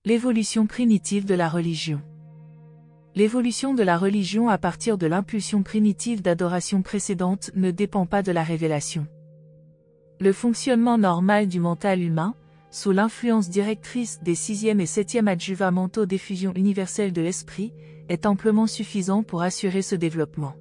L'évolution primitive de la religion. L'évolution de la religion à partir de l'impulsion primitive d'adoration précédente ne dépend pas de la révélation. Le fonctionnement normal du mental humain, sous l'influence directrice des 6e et 7e adjuvats mentaux d'effusion universelle de l'esprit, est amplement suffisant pour assurer ce développement.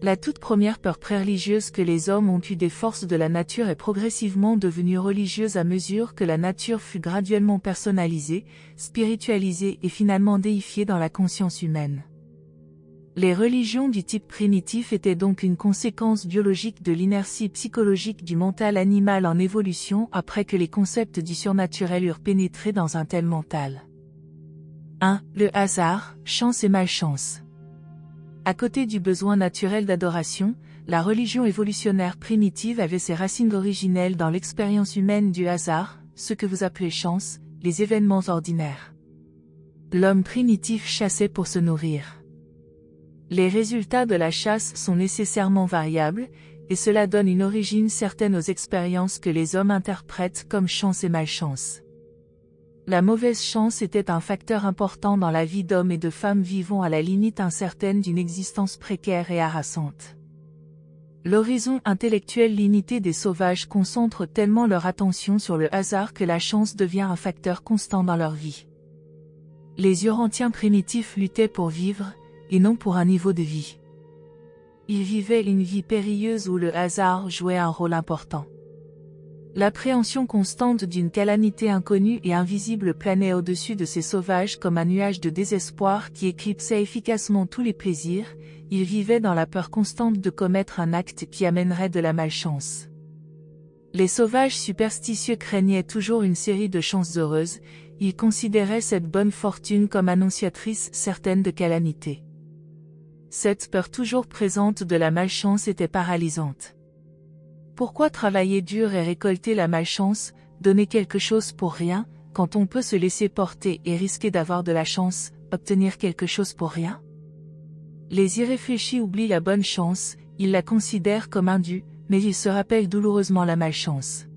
La toute première peur préreligieuse que les hommes ont eue des forces de la nature est progressivement devenue religieuse à mesure que la nature fut graduellement personnalisée, spiritualisée et finalement déifiée dans la conscience humaine. Les religions du type primitif étaient donc une conséquence biologique de l'inertie psychologique du mental animal en évolution après que les concepts du surnaturel eurent pénétré dans un tel mental. 1. Le hasard, chance et malchance. À côté du besoin naturel d'adoration, la religion évolutionnaire primitive avait ses racines originelles dans l'expérience humaine du hasard, ce que vous appelez chance, les événements ordinaires. L'homme primitif chassait pour se nourrir. Les résultats de la chasse sont nécessairement variables, et cela donne une origine certaine aux expériences que les hommes interprètent comme chance et malchance. La mauvaise chance était un facteur important dans la vie d'hommes et de femmes vivant à la limite incertaine d'une existence précaire et harassante. L'horizon intellectuel limité des sauvages concentre tellement leur attention sur le hasard que la chance devient un facteur constant dans leur vie. Les Urantiens primitifs luttaient pour vivre, et non pour un niveau de vie. Ils vivaient une vie périlleuse où le hasard jouait un rôle important. L'appréhension constante d'une calamité inconnue et invisible planait au-dessus de ces sauvages comme un nuage de désespoir qui éclipsait efficacement tous les plaisirs. Ils vivaient dans la peur constante de commettre un acte qui amènerait de la malchance. Les sauvages superstitieux craignaient toujours une série de chances heureuses, ils considéraient cette bonne fortune comme annonciatrice certaine de calamité. Cette peur toujours présente de la malchance était paralysante. Pourquoi travailler dur et récolter la malchance, donner quelque chose pour rien, quand on peut se laisser porter et risquer d'avoir de la chance, obtenir quelque chose pour rien? Les irréfléchis oublient la bonne chance, ils la considèrent comme un dû, mais ils se rappellent douloureusement la malchance.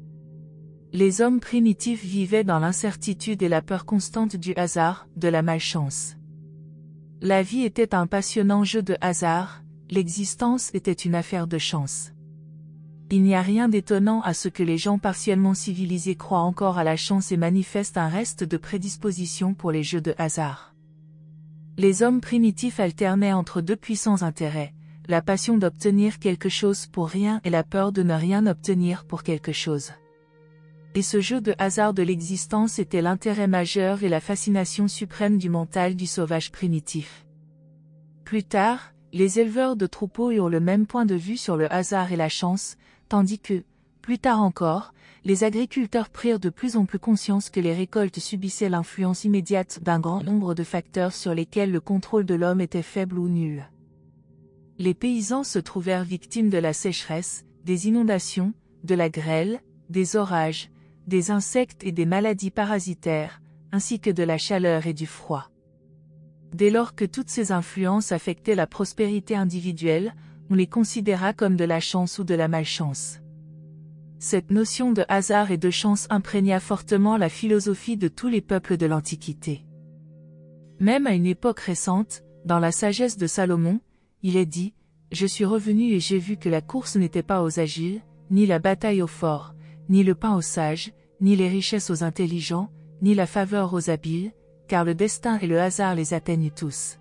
Les hommes primitifs vivaient dans l'incertitude et la peur constante du hasard, de la malchance. La vie était un passionnant jeu de hasard, l'existence était une affaire de chance. Il n'y a rien d'étonnant à ce que les gens partiellement civilisés croient encore à la chance et manifestent un reste de prédisposition pour les jeux de hasard. Les hommes primitifs alternaient entre deux puissants intérêts, la passion d'obtenir quelque chose pour rien et la peur de ne rien obtenir pour quelque chose. Et ce jeu de hasard de l'existence était l'intérêt majeur et la fascination suprême du mental du sauvage primitif. Plus tard, les éleveurs de troupeaux eurent le même point de vue sur le hasard et la chance, tandis que, plus tard encore, les agriculteurs prirent de plus en plus conscience que les récoltes subissaient l'influence immédiate d'un grand nombre de facteurs sur lesquels le contrôle de l'homme était faible ou nul. Les paysans se trouvèrent victimes de la sécheresse, des inondations, de la grêle, des orages, des insectes et des maladies parasitaires, ainsi que de la chaleur et du froid. Dès lors que toutes ces influences affectaient la prospérité individuelle, on les considéra comme de la chance ou de la malchance. Cette notion de hasard et de chance imprégna fortement la philosophie de tous les peuples de l'Antiquité. Même à une époque récente, dans la sagesse de Salomon, il est dit « Je suis revenu et j'ai vu que la course n'était pas aux agiles, ni la bataille aux forts, ni le pain aux sages, ni les richesses aux intelligents, ni la faveur aux habiles, car le destin et le hasard les atteignent tous.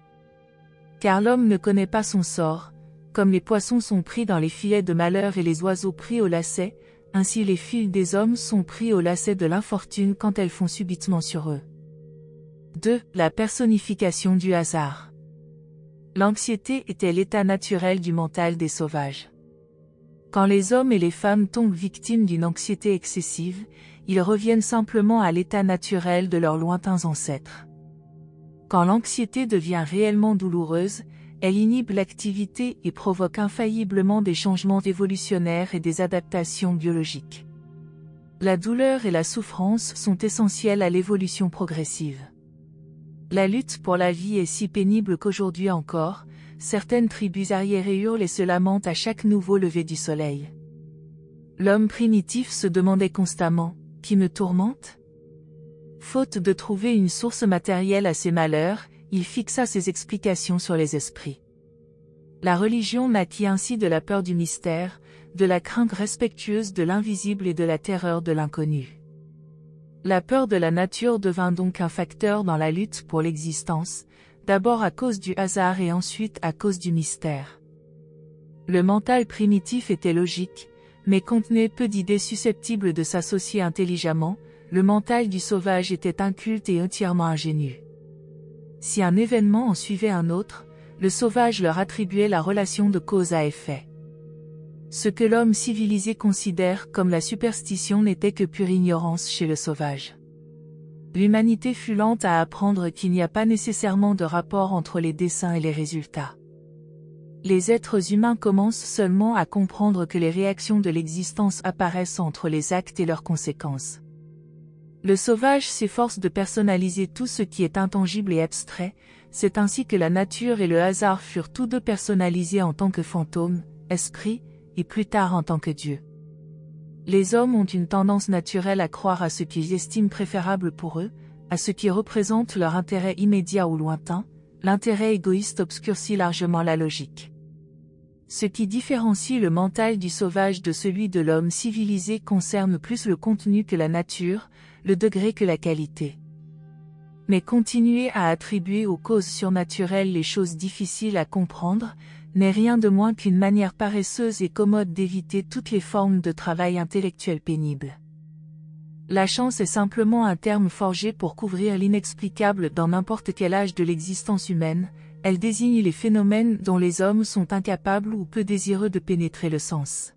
Car l'homme ne connaît pas son sort, comme les poissons sont pris dans les filets de malheur et les oiseaux pris au lacet, ainsi les fils des hommes sont pris au lacet de l'infortune quand elles font subitement sur eux. 2. La personnification du hasard. L'anxiété était l'état naturel du mental des sauvages. Quand les hommes et les femmes tombent victimes d'une anxiété excessive, ils reviennent simplement à l'état naturel de leurs lointains ancêtres. Quand l'anxiété devient réellement douloureuse, elle inhibe l'activité et provoque infailliblement des changements évolutionnaires et des adaptations biologiques. La douleur et la souffrance sont essentielles à l'évolution progressive. La lutte pour la vie est si pénible qu'aujourd'hui encore, certaines tribus arriérées hurlent et se lamentent à chaque nouveau lever du soleil. L'homme primitif se demandait constamment « Qui me tourmente ?» Faute de trouver une source matérielle à ces malheurs, il fixa ses explications sur les esprits. La religion naquit ainsi de la peur du mystère, de la crainte respectueuse de l'invisible et de la terreur de l'inconnu. La peur de la nature devint donc un facteur dans la lutte pour l'existence, d'abord à cause du hasard et ensuite à cause du mystère. Le mental primitif était logique, mais contenait peu d'idées susceptibles de s'associer intelligemment. Le mental du sauvage était inculte et entièrement ingénu. Si un événement en suivait un autre, le sauvage leur attribuait la relation de cause à effet. Ce que l'homme civilisé considère comme la superstition n'était que pure ignorance chez le sauvage. L'humanité fut lente à apprendre qu'il n'y a pas nécessairement de rapport entre les desseins et les résultats. Les êtres humains commencent seulement à comprendre que les réactions de l'existence apparaissent entre les actes et leurs conséquences. Le sauvage s'efforce de personnaliser tout ce qui est intangible et abstrait, c'est ainsi que la nature et le hasard furent tous deux personnalisés en tant que fantômes, esprits, et plus tard en tant que dieux. Les hommes ont une tendance naturelle à croire à ce qu'ils estiment préférable pour eux, à ce qui représente leur intérêt immédiat ou lointain. L'intérêt égoïste obscurcit largement la logique. Ce qui différencie le mental du sauvage de celui de l'homme civilisé concerne plus le contenu que la nature, le degré que la qualité. Mais continuer à attribuer aux causes surnaturelles les choses difficiles à comprendre, n'est rien de moins qu'une manière paresseuse et commode d'éviter toutes les formes de travail intellectuel pénible. La chance est simplement un terme forgé pour couvrir l'inexplicable dans n'importe quel âge de l'existence humaine. Elle désigne les phénomènes dont les hommes sont incapables ou peu désireux de pénétrer le sens.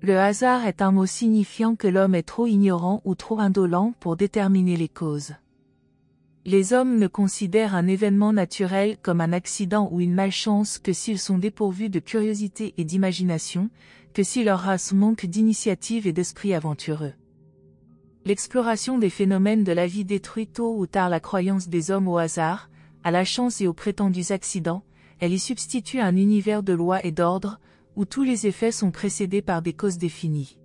Le hasard est un mot signifiant que l'homme est trop ignorant ou trop indolent pour déterminer les causes. Les hommes ne considèrent un événement naturel comme un accident ou une malchance que s'ils sont dépourvus de curiosité et d'imagination, que si leur race manque d'initiative et d'esprit aventureux. L'exploration des phénomènes de la vie détruit tôt ou tard la croyance des hommes au hasard, à la chance et aux prétendus accidents. Elle y substitue un univers de lois et d'ordre, où tous les effets sont précédés par des causes définies.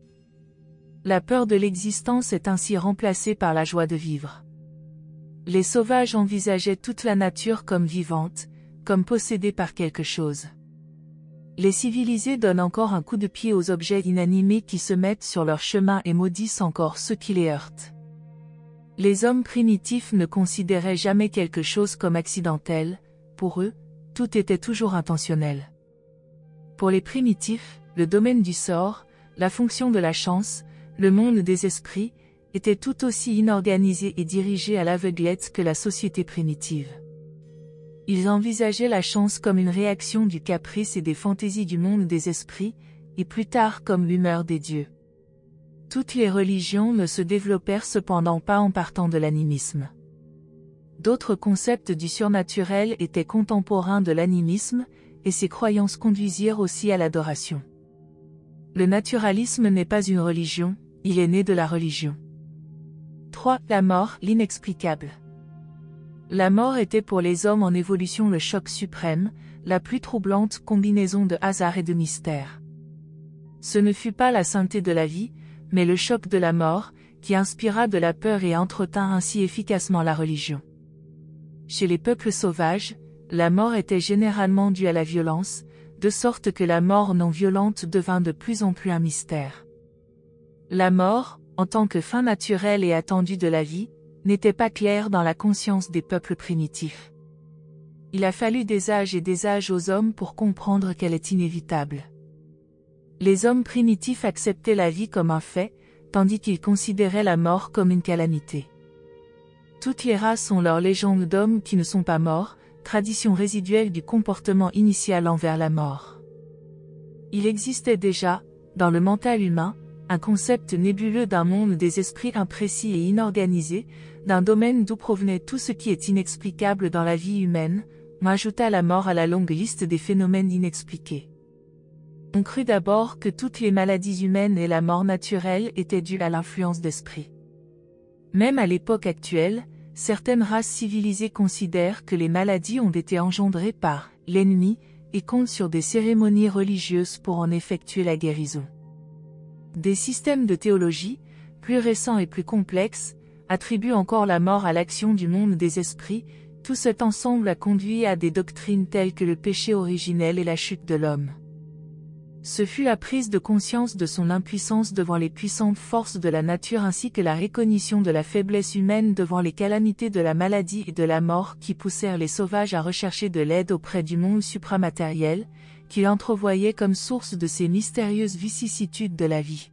La peur de l'existence est ainsi remplacée par la joie de vivre. Les sauvages envisageaient toute la nature comme vivante, comme possédée par quelque chose. Les civilisés donnent encore un coup de pied aux objets inanimés qui se mettent sur leur chemin et maudissent encore ceux qui les heurtent. Les hommes primitifs ne considéraient jamais quelque chose comme accidentel, pour eux, tout était toujours intentionnel. Pour les primitifs, le domaine du sort, la fonction de la chance, le monde des esprits, était tout aussi inorganisé et dirigé à l'aveuglette que la société primitive. Ils envisageaient la chance comme une réaction du caprice et des fantaisies du monde des esprits, et plus tard comme l'humeur des dieux. Toutes les religions ne se développèrent cependant pas en partant de l'animisme. D'autres concepts du surnaturel étaient contemporains de l'animisme, et ces croyances conduisirent aussi à l'adoration. Le naturalisme n'est pas une religion, il est né de la religion. 3. La mort, l'inexplicable. La mort était pour les hommes en évolution le choc suprême, la plus troublante combinaison de hasard et de mystère. Ce ne fut pas la sainteté de la vie, mais le choc de la mort, qui inspira de la peur et entretint ainsi efficacement la religion. Chez les peuples sauvages, la mort était généralement due à la violence, de sorte que la mort non violente devint de plus en plus un mystère. La mort, en tant que fin naturelle et attendue de la vie, n'était pas claire dans la conscience des peuples primitifs. Il a fallu des âges et des âges aux hommes pour comprendre qu'elle est inévitable. Les hommes primitifs acceptaient la vie comme un fait, tandis qu'ils considéraient la mort comme une calamité. Toutes les races ont leur légende d'hommes qui ne sont pas morts, tradition résiduelle du comportement initial envers la mort. Il existait déjà, dans le mental humain, un concept nébuleux d'un monde des esprits imprécis et inorganisé, d'un domaine d'où provenait tout ce qui est inexplicable dans la vie humaine. On ajouta la mort à la longue liste des phénomènes inexpliqués. On crut d'abord que toutes les maladies humaines et la mort naturelle étaient dues à l'influence d'esprit. Même à l'époque actuelle, certaines races civilisées considèrent que les maladies ont été engendrées par l'ennemi et comptent sur des cérémonies religieuses pour en effectuer la guérison. Des systèmes de théologie, plus récents et plus complexes, attribue encore la mort à l'action du monde des esprits. Tout cet ensemble a conduit à des doctrines telles que le péché originel et la chute de l'homme. Ce fut la prise de conscience de son impuissance devant les puissantes forces de la nature ainsi que la recognition de la faiblesse humaine devant les calamités de la maladie et de la mort qui poussèrent les sauvages à rechercher de l'aide auprès du monde supramatériel, qu'il entrevoyait comme source de ces mystérieuses vicissitudes de la vie.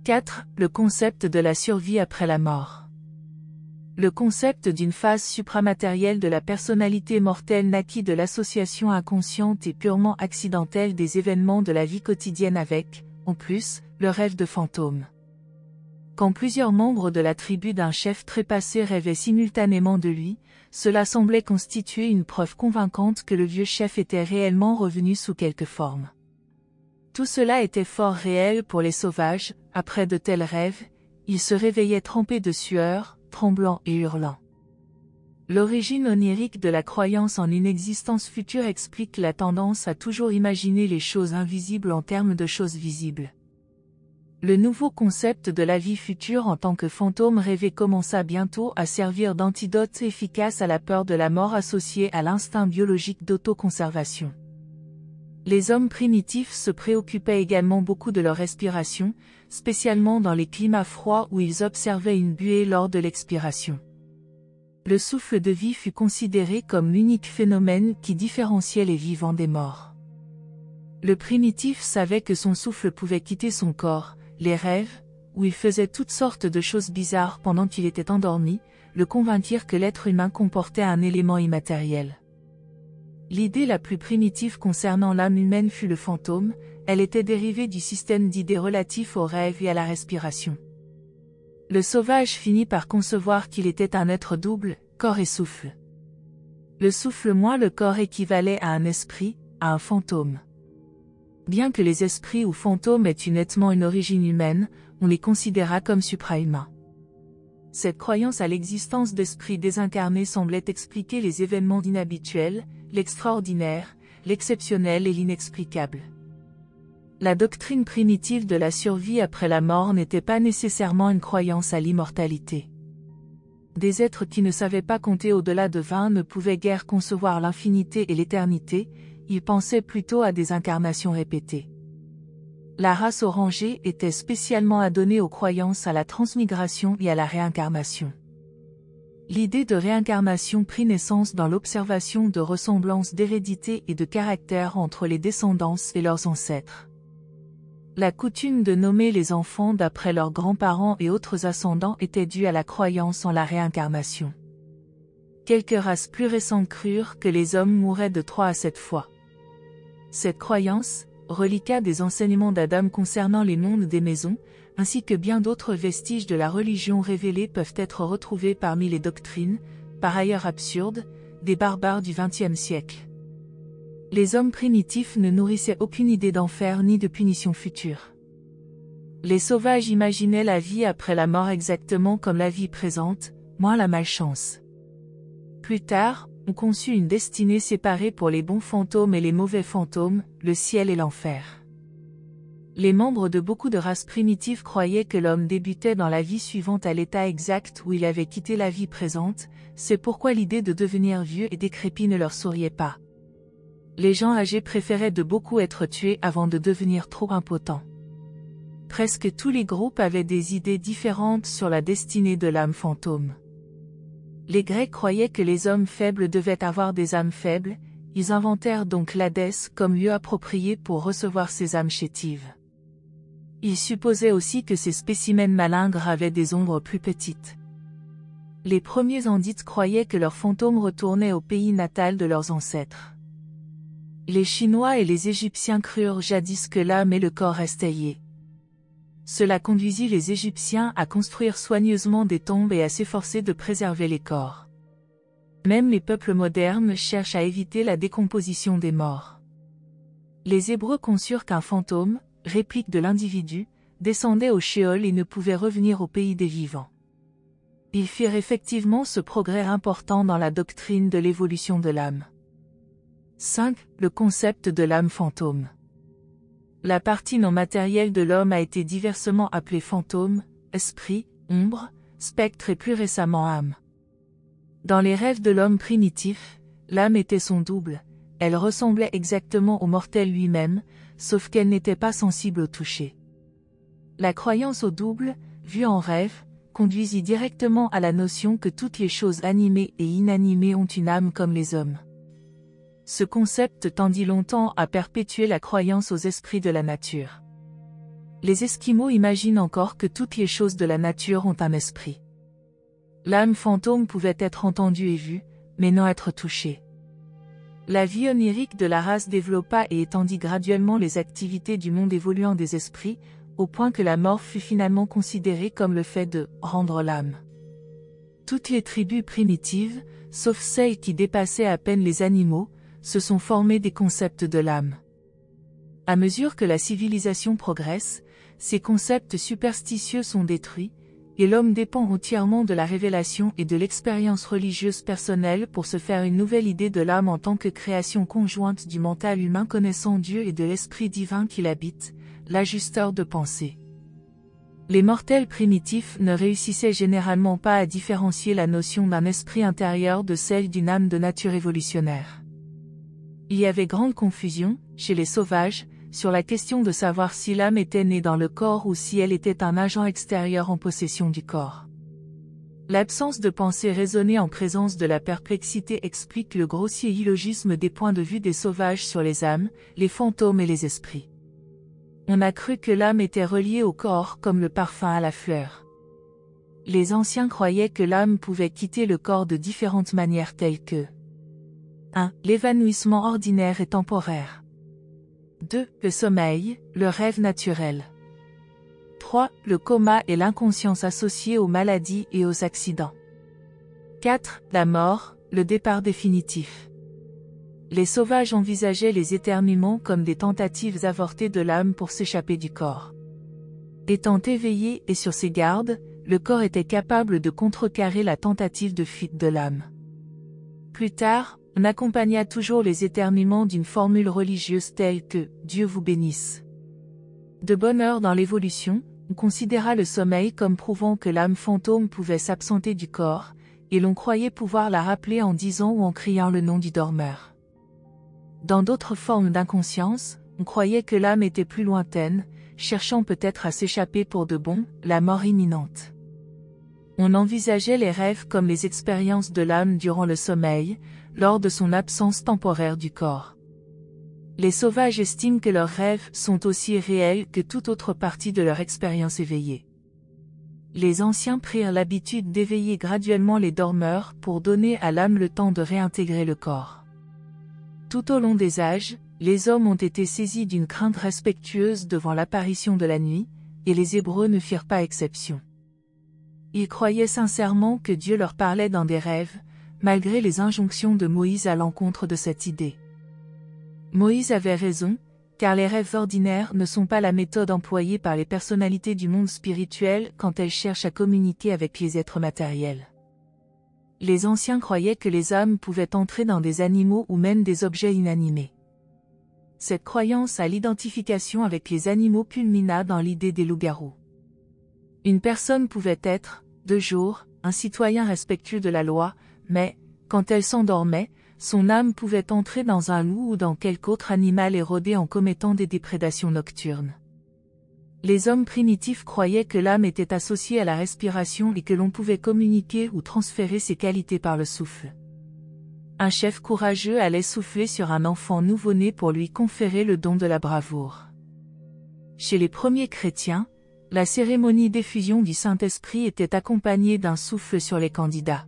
4. Le concept de la survie après la mort. Le concept d'une phase supramatérielle de la personnalité mortelle naquit de l'association inconsciente et purement accidentelle des événements de la vie quotidienne avec, en plus, le rêve de fantôme. Quand plusieurs membres de la tribu d'un chef trépassé rêvaient simultanément de lui, cela semblait constituer une preuve convaincante que le vieux chef était réellement revenu sous quelque forme. Tout cela était fort réel pour les sauvages. Après de tels rêves, ils se réveillaient trempés de sueur, tremblants et hurlant. L'origine onirique de la croyance en une existence future explique la tendance à toujours imaginer les choses invisibles en termes de choses visibles. Le nouveau concept de la vie future en tant que fantôme rêvé commença bientôt à servir d'antidote efficace à la peur de la mort associée à l'instinct biologique d'autoconservation. Les hommes primitifs se préoccupaient également beaucoup de leur respiration, spécialement dans les climats froids où ils observaient une buée lors de l'expiration. Le souffle de vie fut considéré comme l'unique phénomène qui différenciait les vivants des morts. Le primitif savait que son souffle pouvait quitter son corps. Les rêves, où il faisait toutes sortes de choses bizarres pendant qu'il était endormi, le convainquirent que l'être humain comportait un élément immatériel. L'idée la plus primitive concernant l'âme humaine fut le fantôme. Elle était dérivée du système d'idées relatifs aux rêves et à la respiration. Le sauvage finit par concevoir qu'il était un être double, corps et souffle. Le souffle moins le corps équivalait à un esprit, à un fantôme. Bien que les esprits ou fantômes aient nettement une origine humaine, on les considéra comme suprahumains. Cette croyance à l'existence d'esprits désincarnés semblait expliquer les événements inhabituels, l'extraordinaire, l'exceptionnel et l'inexplicable. La doctrine primitive de la survie après la mort n'était pas nécessairement une croyance à l'immortalité. Des êtres qui ne savaient pas compter au-delà de 20 ne pouvaient guère concevoir l'infinité et l'éternité, ils pensaient plutôt à des incarnations répétées. La race orangée était spécialement adonnée aux croyances à la transmigration et à la réincarnation. L'idée de réincarnation prit naissance dans l'observation de ressemblances d'hérédité et de caractère entre les descendants et leurs ancêtres. La coutume de nommer les enfants d'après leurs grands-parents et autres ascendants était due à la croyance en la réincarnation. Quelques races plus récentes crurent que les hommes mouraient de 3 à 7 fois. Cette croyance, reliquat des enseignements d'Adam concernant les mondes des maisons, ainsi que bien d'autres vestiges de la religion révélée peuvent être retrouvés parmi les doctrines, par ailleurs absurdes, des barbares du XXe siècle. Les hommes primitifs ne nourrissaient aucune idée d'enfer ni de punition future. Les sauvages imaginaient la vie après la mort exactement comme la vie présente, moins la malchance. Plus tard, on conçut une destinée séparée pour les bons fantômes et les mauvais fantômes, le ciel et l'enfer. Les membres de beaucoup de races primitives croyaient que l'homme débutait dans la vie suivante à l'état exact où il avait quitté la vie présente, c'est pourquoi l'idée de devenir vieux et décrépit ne leur souriait pas. Les gens âgés préféraient de beaucoup être tués avant de devenir trop impotents. Presque tous les groupes avaient des idées différentes sur la destinée de l'âme fantôme. Les Grecs croyaient que les hommes faibles devaient avoir des âmes faibles, ils inventèrent donc l'Hadès comme lieu approprié pour recevoir ces âmes chétives. Ils supposaient aussi que ces spécimens malingres avaient des ombres plus petites. Les premiers Andites croyaient que leurs fantômes retournaient au pays natal de leurs ancêtres. Les Chinois et les Égyptiens crurent jadis que l'âme et le corps restaient liés. Cela conduisit les Égyptiens à construire soigneusement des tombes et à s'efforcer de préserver les corps. Même les peuples modernes cherchent à éviter la décomposition des morts. Les Hébreux conçurent qu'un fantôme, réplique de l'individu, descendait au Sheol et ne pouvait revenir au pays des vivants. Ils firent effectivement ce progrès important dans la doctrine de l'évolution de l'âme. 5. Le concept de l'âme fantôme. La partie non matérielle de l'homme a été diversement appelée fantôme, esprit, ombre, spectre et plus récemment âme. Dans les rêves de l'homme primitif, l'âme était son double, elle ressemblait exactement au mortel lui-même, sauf qu'elle n'était pas sensible au toucher. La croyance au double, vue en rêve, conduisit directement à la notion que toutes les choses animées et inanimées ont une âme comme les hommes. Ce concept tendit longtemps à perpétuer la croyance aux esprits de la nature. Les Esquimaux imaginent encore que toutes les choses de la nature ont un esprit. L'âme fantôme pouvait être entendue et vue, mais non être touchée. La vie onirique de la race développa et étendit graduellement les activités du monde évoluant des esprits, au point que la mort fut finalement considérée comme le fait de « rendre l'âme ». Toutes les tribus primitives, sauf celles qui dépassaient à peine les animaux, se sont formées des concepts de l'âme. À mesure que la civilisation progresse, ces concepts superstitieux sont détruits, et l'homme dépend entièrement de la révélation et de l'expérience religieuse personnelle pour se faire une nouvelle idée de l'âme en tant que création conjointe du mental humain connaissant Dieu et de l'esprit divin qui l'habite, l'ajusteur de pensée. Les mortels primitifs ne réussissaient généralement pas à différencier la notion d'un esprit intérieur de celle d'une âme de nature évolutionnaire. Il y avait grande confusion, chez les sauvages, sur la question de savoir si l'âme était née dans le corps ou si elle était un agent extérieur en possession du corps. L'absence de pensée raisonnée en présence de la perplexité explique le grossier illogisme des points de vue des sauvages sur les âmes, les fantômes et les esprits. On a cru que l'âme était reliée au corps comme le parfum à la fleur. Les anciens croyaient que l'âme pouvait quitter le corps de différentes manières telles que 1. L'évanouissement ordinaire et temporaire. 2. Le sommeil, le rêve naturel. 3. Le coma et l'inconscience associés aux maladies et aux accidents. 4. La mort, le départ définitif. Les sauvages envisageaient les éternuements comme des tentatives avortées de l'âme pour s'échapper du corps. Étant éveillé et sur ses gardes, le corps était capable de contrecarrer la tentative de fuite de l'âme. Plus tard, on accompagna toujours les éternuements d'une formule religieuse telle que « Dieu vous bénisse ». De bonne heure dans l'évolution, on considéra le sommeil comme prouvant que l'âme fantôme pouvait s'absenter du corps, et l'on croyait pouvoir la rappeler en disant ou en criant le nom du dormeur. Dans d'autres formes d'inconscience, on croyait que l'âme était plus lointaine, cherchant peut-être à s'échapper pour de bon, la mort imminente. On envisageait les rêves comme les expériences de l'âme durant le sommeil, lors de son absence temporaire du corps. Les sauvages estiment que leurs rêves sont aussi réels que toute autre partie de leur expérience éveillée. Les anciens prirent l'habitude d'éveiller graduellement les dormeurs pour donner à l'âme le temps de réintégrer le corps. Tout au long des âges, les hommes ont été saisis d'une crainte respectueuse devant l'apparition de la nuit, et les Hébreux ne firent pas exception. Ils croyaient sincèrement que Dieu leur parlait dans des rêves, malgré les injonctions de Moïse à l'encontre de cette idée. Moïse avait raison, car les rêves ordinaires ne sont pas la méthode employée par les personnalités du monde spirituel quand elles cherchent à communiquer avec les êtres matériels. Les anciens croyaient que les âmes pouvaient entrer dans des animaux ou même des objets inanimés. Cette croyance à l'identification avec les animaux culmina dans l'idée des loups-garous. Une personne pouvait être, de jour, un citoyen respectueux de la loi, mais, quand elle s'endormait, son âme pouvait entrer dans un loup ou dans quelque autre animal et rôder en commettant des déprédations nocturnes. Les hommes primitifs croyaient que l'âme était associée à la respiration et que l'on pouvait communiquer ou transférer ses qualités par le souffle. Un chef courageux allait souffler sur un enfant nouveau-né pour lui conférer le don de la bravoure. Chez les premiers chrétiens, la cérémonie d'effusion du Saint-Esprit était accompagnée d'un souffle sur les candidats.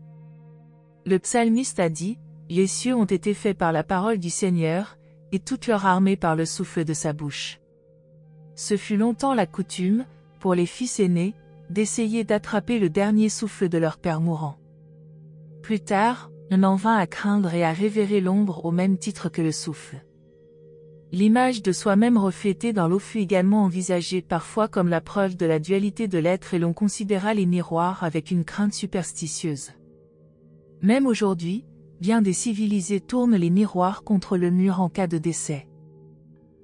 Le psalmiste a dit « Les cieux ont été faits par la parole du Seigneur, et toute leur armée par le souffle de sa bouche. » Ce fut longtemps la coutume, pour les fils aînés, d'essayer d'attraper le dernier souffle de leur père mourant. Plus tard, on en vint à craindre et à révérer l'ombre au même titre que le souffle. L'image de soi-même reflétée dans l'eau fut également envisagée parfois comme la preuve de la dualité de l'être et l'on considéra les miroirs avec une crainte superstitieuse. Même aujourd'hui, bien des civilisés tournent les miroirs contre le mur en cas de décès.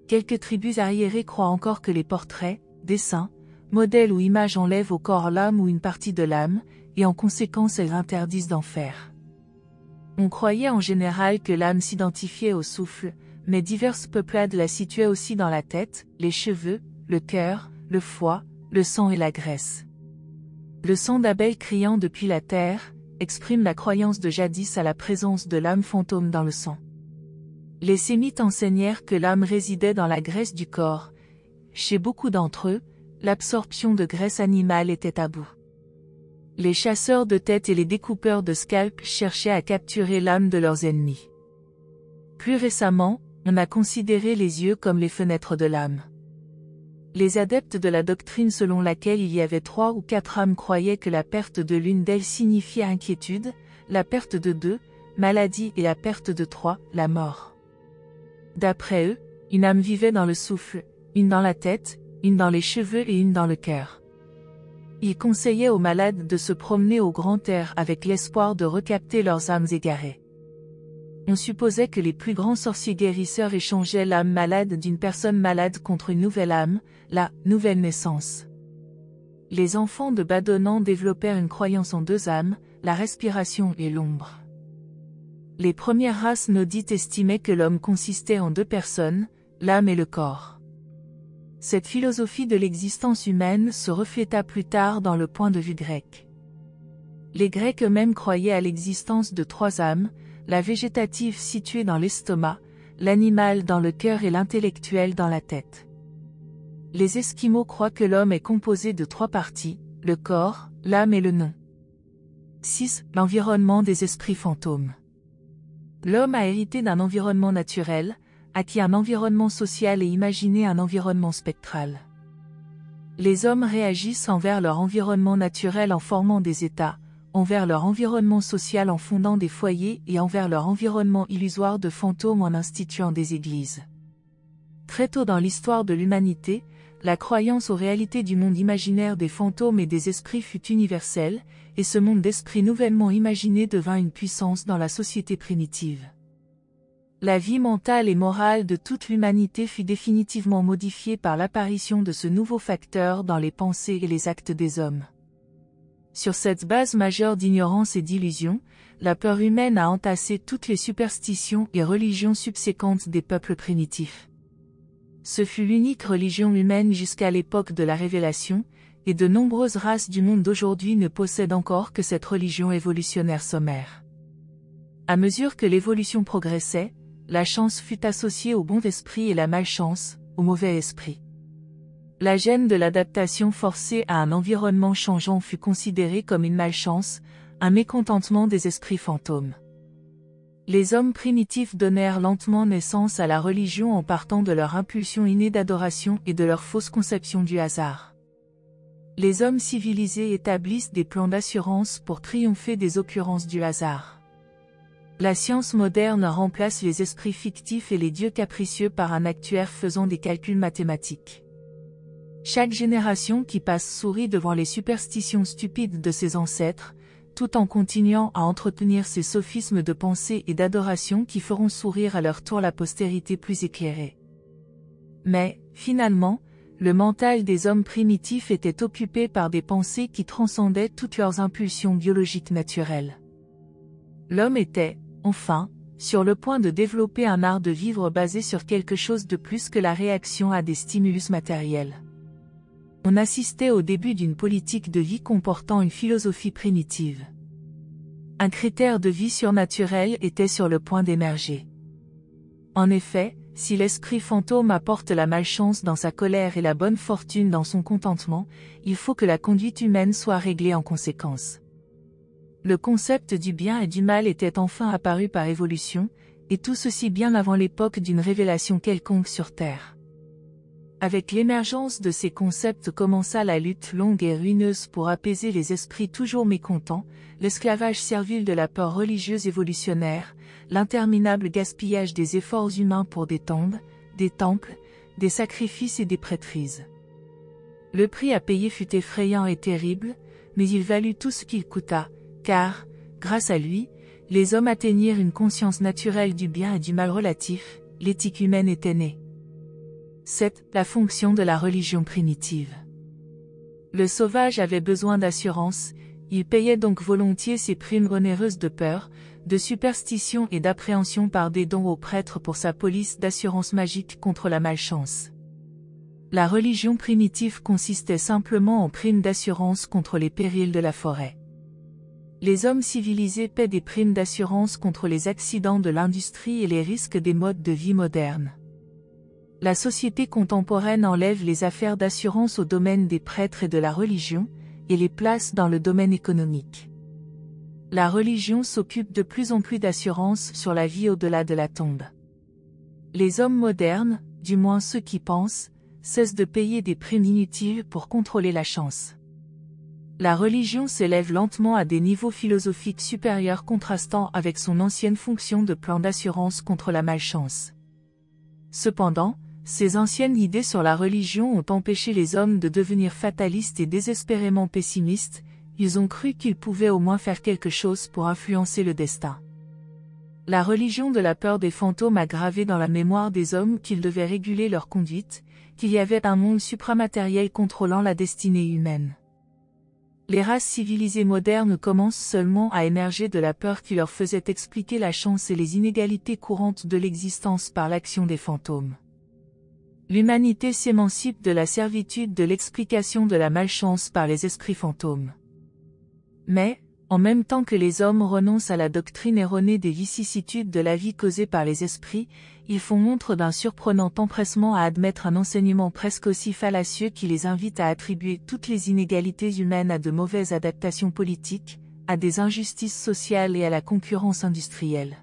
Quelques tribus arriérées croient encore que les portraits, dessins, modèles ou images enlèvent au corps l'âme ou une partie de l'âme, et en conséquence elles interdisent d'en faire. On croyait en général que l'âme s'identifiait au souffle, mais diverses peuplades la situaient aussi dans la tête, les cheveux, le cœur, le foie, le sang et la graisse. Le sang d'Abel criant depuis la terre exprime la croyance de jadis à la présence de l'âme fantôme dans le sang. Les sémites enseignèrent que l'âme résidait dans la graisse du corps. Chez beaucoup d'entre eux, l'absorption de graisse animale était tabou. Les chasseurs de têtes et les découpeurs de scalps cherchaient à capturer l'âme de leurs ennemis. Plus récemment, on a considéré les yeux comme les fenêtres de l'âme. Les adeptes de la doctrine selon laquelle il y avait 3 ou 4 âmes croyaient que la perte de l'une d'elles signifiait inquiétude, la perte de 2, maladie et la perte de 3, la mort. D'après eux, une âme vivait dans le souffle, une dans la tête, une dans les cheveux et une dans le cœur. Ils conseillaient aux malades de se promener au grand air avec l'espoir de recapter leurs âmes égarées. On supposait que les plus grands sorciers guérisseurs échangeaient l'âme malade d'une personne malade contre une nouvelle âme, la nouvelle naissance. Les enfants de Badonan développèrent une croyance en 2 âmes, la respiration et l'ombre. Les premières races naudites estimaient que l'homme consistait en 2 personnes, l'âme et le corps. Cette philosophie de l'existence humaine se refléta plus tard dans le point de vue grec. Les Grecs eux-mêmes croyaient à l'existence de 3 âmes, la végétative située dans l'estomac, l'animal dans le cœur et l'intellectuel dans la tête. Les Esquimaux croient que l'homme est composé de 3 parties, le corps, l'âme et le nom. 6. L'environnement des esprits fantômes. L'homme a hérité d'un environnement naturel, acquis un environnement social et imaginé un environnement spectral. Les hommes réagissent envers leur environnement naturel en formant des états, envers leur environnement social en fondant des foyers et envers leur environnement illusoire de fantômes en instituant des églises. Très tôt dans l'histoire de l'humanité, la croyance aux réalités du monde imaginaire des fantômes et des esprits fut universelle, et ce monde d'esprits nouvellement imaginé devint une puissance dans la société primitive. La vie mentale et morale de toute l'humanité fut définitivement modifiée par l'apparition de ce nouveau facteur dans les pensées et les actes des hommes. Sur cette base majeure d'ignorance et d'illusion, la peur humaine a entassé toutes les superstitions et religions subséquentes des peuples primitifs. Ce fut l'unique religion humaine jusqu'à l'époque de la Révélation, et de nombreuses races du monde d'aujourd'hui ne possèdent encore que cette religion évolutionnaire sommaire. À mesure que l'évolution progressait, la chance fut associée au bon esprit et la malchance, au mauvais esprit. La gêne de l'adaptation forcée à un environnement changeant fut considérée comme une malchance, un mécontentement des esprits fantômes. Les hommes primitifs donnèrent lentement naissance à la religion en partant de leur impulsion innée d'adoration et de leur fausse conception du hasard. Les hommes civilisés établissent des plans d'assurance pour triompher des occurrences du hasard. La science moderne remplace les esprits fictifs et les dieux capricieux par un actuaire faisant des calculs mathématiques. Chaque génération qui passe sourit devant les superstitions stupides de ses ancêtres, tout en continuant à entretenir ces sophismes de pensée et d'adoration qui feront sourire à leur tour la postérité plus éclairée. Mais, finalement, le mental des hommes primitifs était occupé par des pensées qui transcendaient toutes leurs impulsions biologiques naturelles. L'homme était, enfin, sur le point de développer un art de vivre basé sur quelque chose de plus que la réaction à des stimulus matériels. On assistait au début d'une politique de vie comportant une philosophie primitive. Un critère de vie surnaturel était sur le point d'émerger. En effet, si l'esprit fantôme apporte la malchance dans sa colère et la bonne fortune dans son contentement, il faut que la conduite humaine soit réglée en conséquence. Le concept du bien et du mal était enfin apparu par évolution, et tout ceci bien avant l'époque d'une révélation quelconque sur Terre. Avec l'émergence de ces concepts commença la lutte longue et ruineuse pour apaiser les esprits toujours mécontents, l'esclavage servile de la peur religieuse évolutionnaire, l'interminable gaspillage des efforts humains pour des tombes, des temples, des sacrifices et des prêtrises. Le prix à payer fut effrayant et terrible, mais il valut tout ce qu'il coûta, car, grâce à lui, les hommes atteignirent une conscience naturelle du bien et du mal relatif, l'éthique humaine était née. 7. La fonction de la religion primitive. Le sauvage avait besoin d'assurance, il payait donc volontiers ses primes onéreuses de peur, de superstition et d'appréhension par des dons aux prêtres pour sa police d'assurance magique contre la malchance. La religion primitive consistait simplement en primes d'assurance contre les périls de la forêt. Les hommes civilisés paient des primes d'assurance contre les accidents de l'industrie et les risques des modes de vie modernes. La société contemporaine enlève les affaires d'assurance au domaine des prêtres et de la religion, et les place dans le domaine économique. La religion s'occupe de plus en plus d'assurance sur la vie au-delà de la tombe. Les hommes modernes, du moins ceux qui pensent, cessent de payer des primes inutiles pour contrôler la chance. La religion s'élève lentement à des niveaux philosophiques supérieurs contrastant avec son ancienne fonction de plan d'assurance contre la malchance. Cependant, ces anciennes idées sur la religion ont empêché les hommes de devenir fatalistes et désespérément pessimistes, ils ont cru qu'ils pouvaient au moins faire quelque chose pour influencer le destin. La religion de la peur des fantômes a gravé dans la mémoire des hommes qu'ils devaient réguler leur conduite, qu'il y avait un monde supramatériel contrôlant la destinée humaine. Les races civilisées modernes commencent seulement à émerger de la peur qui leur faisait expliquer la chance et les inégalités courantes de l'existence par l'action des fantômes. L'humanité s'émancipe de la servitude de l'explication de la malchance par les esprits fantômes. Mais, en même temps que les hommes renoncent à la doctrine erronée des vicissitudes de la vie causée par les esprits, ils font montre d'un surprenant empressement à admettre un enseignement presque aussi fallacieux qui les invite à attribuer toutes les inégalités humaines à de mauvaises adaptations politiques, à des injustices sociales et à la concurrence industrielle.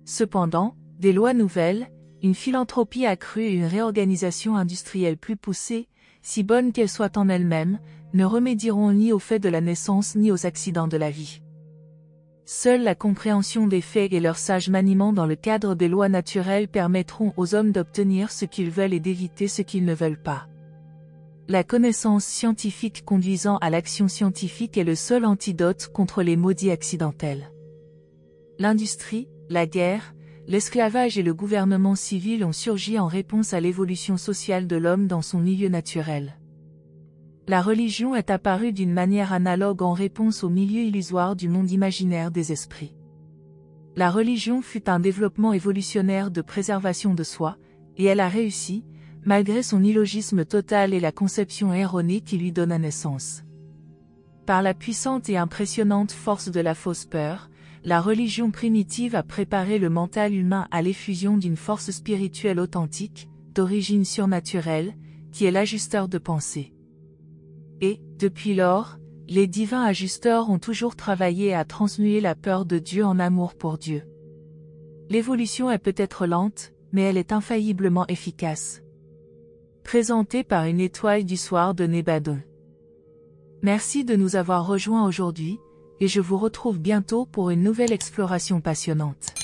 Cependant, des lois nouvelles, une philanthropie accrue et une réorganisation industrielle plus poussée, si bonnes qu'elles soient en elles-mêmes, ne remédieront ni au fait de la naissance ni aux accidents de la vie. Seule la compréhension des faits et leur sage maniement dans le cadre des lois naturelles permettront aux hommes d'obtenir ce qu'ils veulent et d'éviter ce qu'ils ne veulent pas. La connaissance scientifique conduisant à l'action scientifique est le seul antidote contre les maux accidentels. L'industrie, la guerre, l'esclavage et le gouvernement civil ont surgi en réponse à l'évolution sociale de l'homme dans son milieu naturel. La religion est apparue d'une manière analogue en réponse au milieu illusoire du monde imaginaire des esprits. La religion fut un développement évolutionnaire de préservation de soi, et elle a réussi, malgré son illogisme total et la conception erronée qui lui donna naissance. Par la puissante et impressionnante force de la fausse peur, la religion primitive a préparé le mental humain à l'effusion d'une force spirituelle authentique, d'origine surnaturelle, qui est l'ajusteur de pensée. Et, depuis lors, les divins ajusteurs ont toujours travaillé à transmuer la peur de Dieu en amour pour Dieu. L'évolution est peut-être lente, mais elle est infailliblement efficace. Présentée par une étoile du soir de Nébadon. Merci de nous avoir rejoints aujourd'hui, et je vous retrouve bientôt pour une nouvelle exploration passionnante.